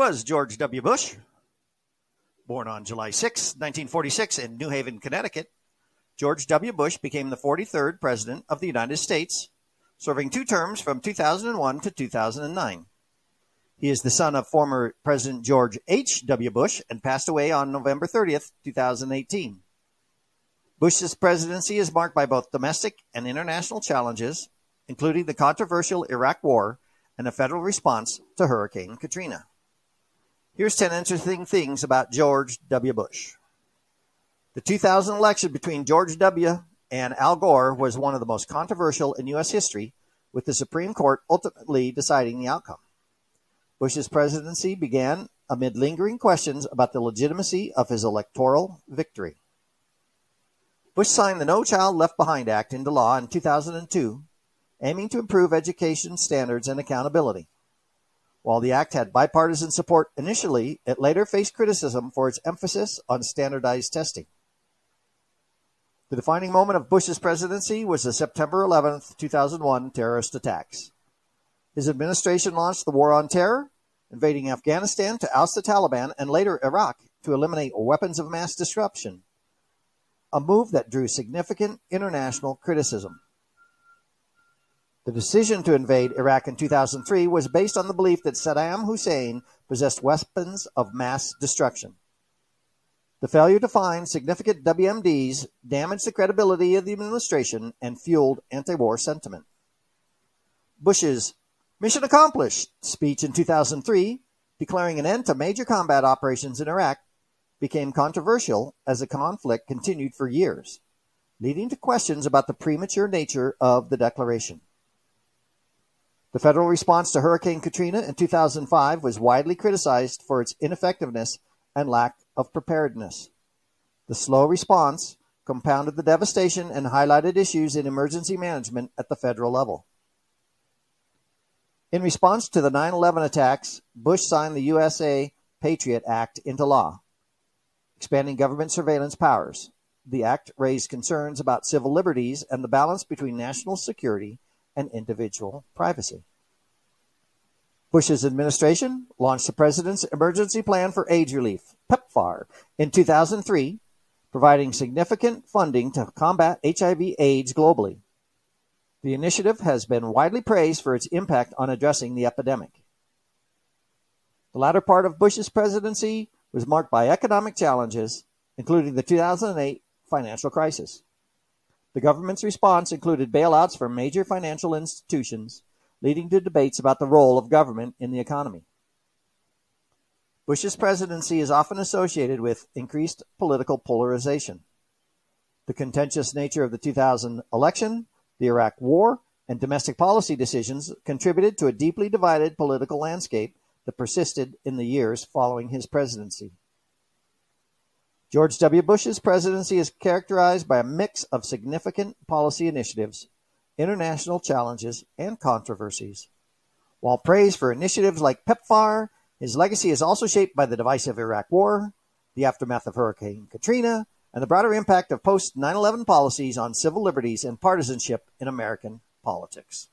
was George W. Bush. Born on July 6, 1946 in New Haven, Connecticut, George W. Bush became the 43rd President of the United States, serving 2 terms from 2001 to 2009. He is the son of former President George H. W. Bush and passed away on November 30th, 2018. Bush's presidency is marked by both domestic and international challenges, including the controversial Iraq War and a federal response to Hurricane Katrina. Here's 10 interesting things about George W. Bush. The 2000 election between George W. and Al Gore was one of the most controversial in U.S. history, with the Supreme Court ultimately deciding the outcome. Bush's presidency began amid lingering questions about the legitimacy of his electoral victory. Bush signed the No Child Left Behind Act into law in 2002, aiming to improve education standards and accountability. While the act had bipartisan support initially, it later faced criticism for its emphasis on standardized testing. The defining moment of Bush's presidency was the September 11, 2001 terrorist attacks. His administration launched the War on Terror, invading Afghanistan to oust the Taliban and later Iraq to eliminate weapons of mass destruction, a move that drew significant international criticism. The decision to invade Iraq in 2003 was based on the belief that Saddam Hussein possessed weapons of mass destruction. The failure to find significant WMDs damaged the credibility of the administration and fueled anti-war sentiment. Bush's "Mission Accomplished" speech in 2003, declaring an end to major combat operations in Iraq, became controversial as the conflict continued for years, leading to questions about the premature nature of the declaration. The federal response to Hurricane Katrina in 2005 was widely criticized for its ineffectiveness and lack of preparedness. The slow response compounded the devastation and highlighted issues in emergency management at the federal level. In response to the 9/11 attacks, Bush signed the U.S.A. Patriot Act into law, expanding government surveillance powers. The act raised concerns about civil liberties and the balance between national security and individual privacy. Bush's administration launched the President's Emergency Plan for AIDS Relief, PEPFAR, in 2003, providing significant funding to combat HIV/AIDS globally. The initiative has been widely praised for its impact on addressing the epidemic. The latter part of Bush's presidency was marked by economic challenges, including the 2008 financial crisis. The government's response included bailouts for major financial institutions, leading to debates about the role of government in the economy. Bush's presidency is often associated with increased political polarization. The contentious nature of the 2000 election, the Iraq War, and domestic policy decisions contributed to a deeply divided political landscape that persisted in the years following his presidency. George W. Bush's presidency is characterized by a mix of significant policy initiatives, international challenges, and controversies. While praised for initiatives like PEPFAR, his legacy is also shaped by the divisive Iraq War, the aftermath of Hurricane Katrina, and the broader impact of post-9/11 policies on civil liberties and partisanship in American politics.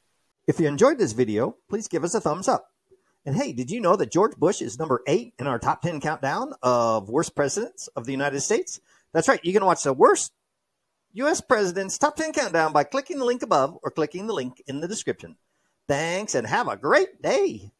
If you enjoyed this video, please give us a thumbs up. And hey, did you know that George Bush is number 8 in our top 10 countdown of worst presidents of the United States? That's right, you can watch the worst U.S. presidents top 10 countdown by clicking the link above or clicking the link in the description. Thanks and have a great day.